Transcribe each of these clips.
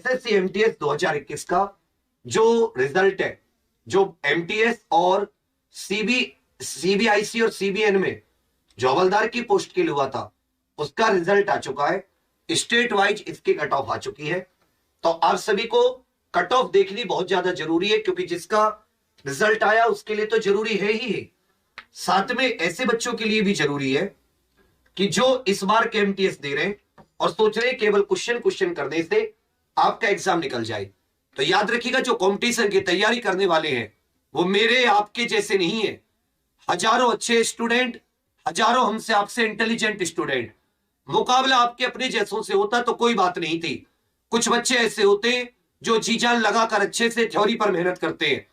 SSC MTS 2021 का जो result है, जो एमटीएस और सीबीआईसी और सीबीएन में जो हवलदार की पोस्ट के लिए हुआ था, उसका रिजल्ट आ चुका है। स्टेट वाइज इसकी कट ऑफ आ चुकी है। तो आप सभी को कट ऑफ देखनी बहुत ज्यादा जरूरी है, क्योंकि जिसका रिजल्ट आया उसके लिए तो जरूरी है ही है, साथ में ऐसे बच्चों के लिए भी जरूरी है कि जो इस बार के एमटीएस दे रहे हैं और सोच रहे हैं केवल क्वेश्चन करने से आपका एग्जाम निकल जाए। तो याद रखिएगा, जो कंपटीशन की तैयारी करने वाले हैं वो मेरे आपके जैसे नहीं है। हजारों अच्छे स्टूडेंट, हजारों हमसे आपसे इंटेलिजेंट स्टूडेंट, मुकाबला आपके अपने जैसों से होता तो कोई बात नहीं थी। कुछ बच्चे ऐसे होते हैं जो जी जान लगाकर अच्छे से थ्योरी पर मेहनत करते हैं,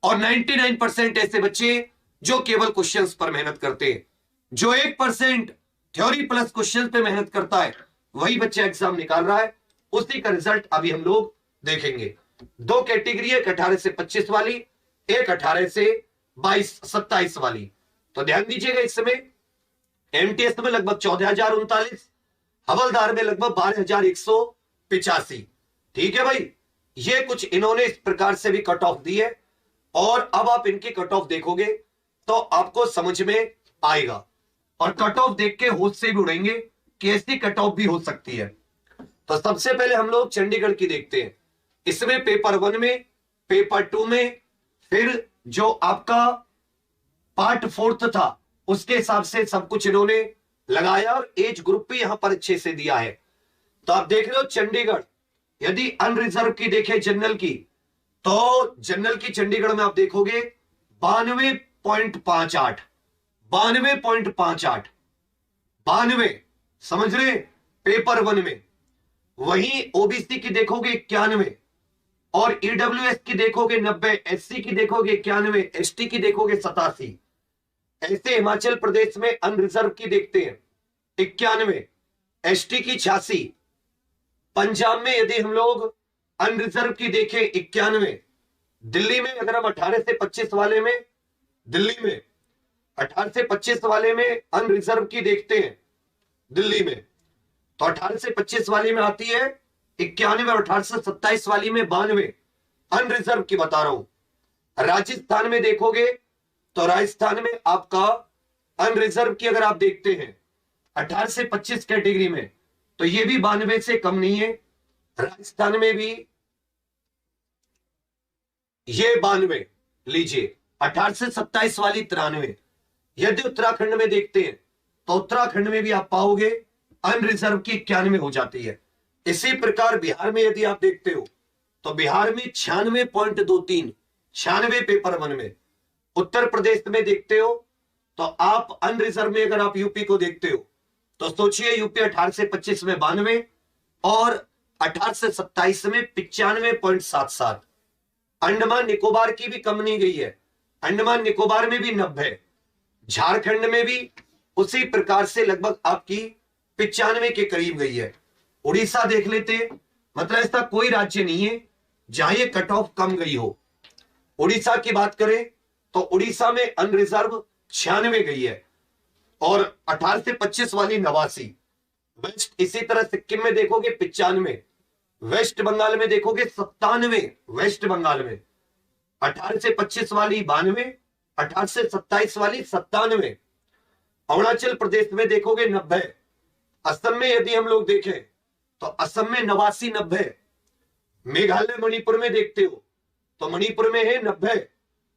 और 99% ऐसे बच्चे जो केवल क्वेश्चंस पर मेहनत करते हैं। जो 1% थ्योरी प्लस क्वेश्चंस पे मेहनत करता है, वही बच्चा एग्जाम निकाल रहा है। उसी का रिजल्ट अभी हम लोग देखेंगे। दो कैटेगरी है, एक 18 से 25 वाली, एक 18 से 27 वाली। तो ध्यान दीजिएगा, इस समय एमटीएस में लगभग 14,039, हवलदार में लगभग 12,185। ठीक है भाई, ये कुछ इन्होंने इस प्रकार से भी कट ऑफ दी है, और अब आप इनकी कट ऑफ देखोगे तो आपको समझ में आएगा, और कट ऑफ देख के होश से भी उड़ेंगे कि ऐसी कट ऑफ भी हो सकती है। तो सबसे पहले हम लोग चंडीगढ़ की देखते हैं। इसमें पेपर 1 में, पेपर 2 में, फिर जो आपका पार्ट 4 था उसके हिसाब से सब कुछ इन्होंने लगाया, और एज ग्रुप भी यहां पर अच्छे से दिया है। तो आप देख रहे हो चंडीगढ़, यदि अनरिजर्व की देखें जनरल की, तो जनरल की चंडीगढ़ में आप देखोगे 92.58, 92.58, 92, समझ रहे पेपर 1 में। वहीं ओबीसी की देखोगे 91, और ईडब्ल्यूएस की देखोगे 90, एससी की देखोगे 91, एसटी की देखोगे 87। ऐसे हिमाचल प्रदेश में अनरिजर्व की देखते हैं 91, एसटी की 86। पंजाब में यदि हम लोग अनरिजर्व की देखें 91। दिल्ली में अगर हम 18 से 25 वाले में, दिल्ली में 18 से 25 वाले में अनरिजर्व की देखते हैं दिल्ली में, तो 18 से 25 वाली में आती है 91, और 18 से 27 वाली में 92। अनरिजर्व की बता रहा हूं। राजस्थान में देखोगे तो राजस्थान में आपका अनरिजर्व की अगर आप देखते हैं 18 से 25 कैटेगरी में, तो ये भी 92 से कम नहीं है। राजस्थान में भी ये 92 लीजिए, 18 से 27 वाली 93। यदि उत्तराखंड में देखते हैं तो उत्तराखंड में भी आप पाओगे अनरिजर्व की 91 हो जाती है। इसी प्रकार बिहार में यदि आप देखते हो तो बिहार में 96.23, 96 पेपर 1 में। उत्तर प्रदेश में देखते हो तो आप अनरिजर्व में अगर आप यूपी को देखते हो तो सोचिए यूपी 18 से 25 में 92, और 18 से 27 में 95.77। अंडमान निकोबार की भी कम नहीं गई है, अंडमान निकोबार में भी 90, झारखंड में भी उसी प्रकार से लगभग आपकी 95 के करीब गई है। उड़ीसा देख लेते, मतलब ऐसा कोई राज्य नहीं है जहां ये कट ऑफ कम गई हो। उड़ीसा की बात करें तो उड़ीसा में अनरिजर्व 96 गई है, और 18 से 25 वाली 89। वेस्ट इसी तरह सिक्किम में देखोगे 95, वेस्ट बंगाल में देखोगे 97, वेस्ट बंगाल में 18 से 25 वाली 92, 18 से 27 वाली 97। अरुणाचल प्रदेश में देखोगे 90। असम में यदि हम लोग देखें तो असम में 89, 90। मेघालय मणिपुर में देखते हो तो मणिपुर में है 90,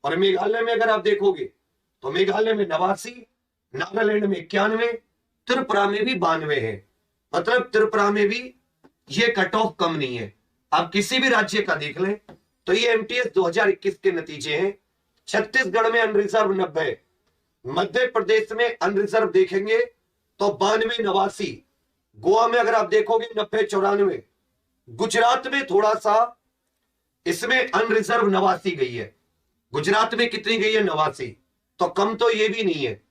और मेघालय में अगर आप देखोगे तो मेघालय में 89, नागालैंड में 91, त्रिपुरा में भी 92 है। मतलब त्रिपुरा में भी ये कट ऑफ कम नहीं है। आप किसी भी राज्य का देख लें तो ये एमटीएस 2021 के नतीजे हैं। छत्तीसगढ़ में अनरिजर्व 90, मध्य प्रदेश में अनरिजर्व देखेंगे तो 92, 89। गोवा में अगर आप देखोगे 90, 94। गुजरात में थोड़ा सा इसमें अनरिजर्व 89 गई है। गुजरात में कितनी गई है? 89। तो कम तो ये भी नहीं है।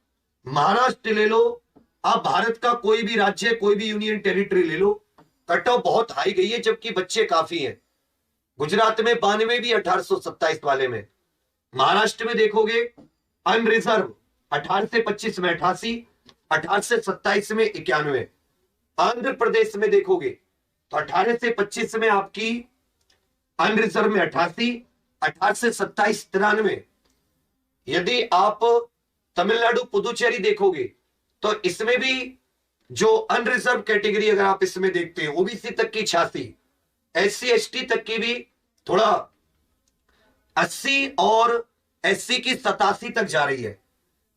महाराष्ट्र ले लो, आप भारत का कोई भी राज्य, कोई भी यूनियन टेरिटरी ले लो, कट ऑफ बहुत हाई गई है, जबकि बच्चे काफी हैं। गुजरात में 92 भी 1827 वाले में। महाराष्ट्र में देखोगे अनरिजर्व 18 से 25 में 88, 18 से 27 में 91। आंध्र प्रदेश में देखोगे तो 18 से 25 में आपकी अनरिजर्व में 88, 18 से 27 93। यदि आप तमिलनाडु पुदुचेरी देखोगे तो इसमें भी जो अनरिजर्व कैटेगरी अगर आप इसमें देखते हैं ओबीसी तक की 86, SC ST तक की भी थोड़ा 80 और SC की 87 तक जा रही है।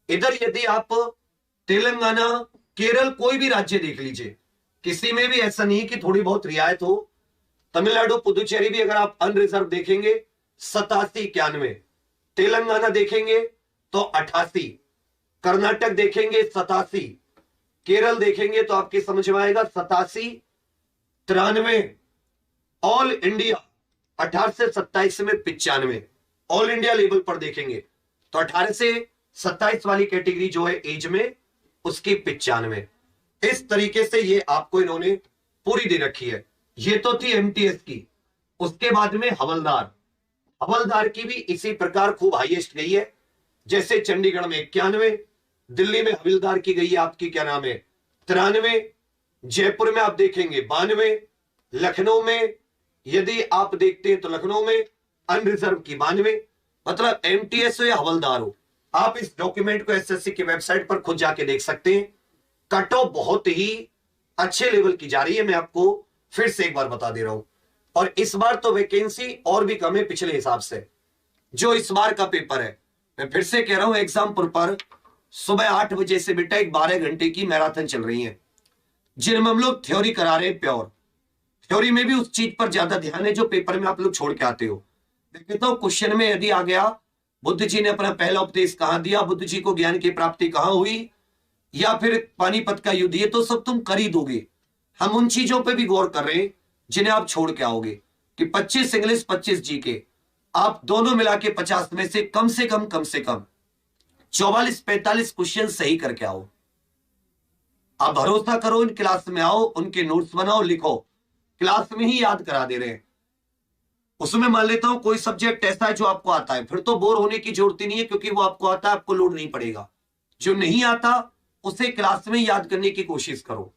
इधर यदि आप तेलंगाना, केरल, कोई भी राज्य देख लीजिए, किसी में भी ऐसा नहीं कि थोड़ी बहुत रियायत हो। तमिलनाडु पुदुचेरी भी अगर आप अनरिजर्व देखेंगे 87 91, तेलंगाना देखेंगे तो 88, कर्नाटक देखेंगे 87, केरल देखेंगे तो आपकी समझ में आएगा 87 93। ऑल इंडिया 18 से 27 में 95, ऑल इंडिया लेवल पर देखेंगे तो 18 से 27 वाली कैटेगरी जो है एज में उसकी 95। इस तरीके से ये आपको इन्होंने पूरी दे रखी है। ये तो थी एमटीएस की। उसके बाद में हवलदार, हवलदार की भी इसी प्रकार खूब हाईएस्ट गई है। जैसे चंडीगढ़ में 91, दिल्ली में हवलदार की गई है आपकी क्या नाम है 93, जयपुर में आप देखेंगे 92, लखनऊ में यदि आप देखते हैं तो लखनऊ में अनरिजर्व की 92। मतलब एमटीएस हो या हवलदार हो, आप इस डॉक्यूमेंट को एसएससी की वेबसाइट पर खुद जाके देख सकते हैं। कट ऑफ बहुत ही अच्छे लेवल की जा रही है, मैं आपको फिर से एक बार बता दे रहा हूं। और इस बार तो वैकेंसी और भी कम है पिछले हिसाब से। जो इस बार का पेपर है, मैं फिर से कह रहा हूं, एग्जाम्पल पर सुबह 8 बजे से बेटा एक 12 घंटे की मैराथन चल रही है, जिनमें हम लोग थ्योरी करा रहे हैं प्योर। थ्योरी में भी उस चीज पर ज्यादा ध्यान है जो पेपर में आप लोग छोड़ के आते हो। देखते हो क्वेश्चन में यदि आ गया बुद्ध जी ने अपना पहला उपदेश कहां दिया, बुद्ध जी को ज्ञान की प्राप्ति कहां हुई, या फिर पानीपत का युद्ध, ये तो सब तुम कर ही दोगे। हम उन चीजों पे भी गौर कर रहे हैं जिन्हें आप छोड़ के आओगे कि 25 इंग्लिश 25 जीके, आप दोनों मिला के 50 में से कम 44-45 क्वेश्चन सही करके आओ। आप भरोसा करो, इन क्लास में आओ, उनके नोट्स बनाओ, लिखो, क्लास में ही याद करा दे रहे हैं। उसमें मान लेता हूं कोई सब्जेक्ट ऐसा है जो आपको आता है, फिर तो बोर होने की जरूरत ही नहीं है, क्योंकि वो आपको आता है, आपको लोड नहीं पड़ेगा। जो नहीं आता उसे क्लास में याद करने की कोशिश करो।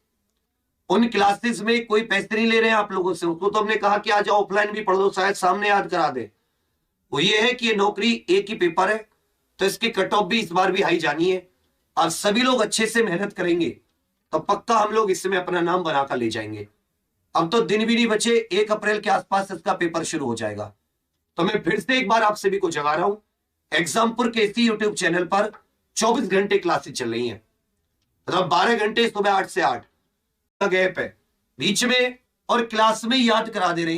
उन क्लासेस में कोई पैसे नहीं ले रहे हैं आप लोगों से, उसको तो हमने कहा कि आज ऑफलाइन भी पढ़ दो, शायद सामने याद करा दे। वो ये है कि ये नौकरी एक ही पेपर है, तो इसकी कट ऑफ भी इस बार भी हाई जानी है। और सभी लोग अच्छे से मेहनत करेंगे तो पक्का हम लोग इसमें अपना नाम बनाकर ले जाएंगे। अब तो दिन भी नहीं बचे, 1 अप्रैल के आसपास इसका पेपर शुरू हो जाएगा। तो मैं फिर से एक बार आप सभी को जगा रहा हूं, एग्जामपुर के इसी यूट्यूब चैनल पर 24 घंटे क्लासेस चल रही हैं। मतलब 12 घंटे सुबह 8 से 8 का गैप है बीच में, और क्लास में याद करा दे रहे हैं।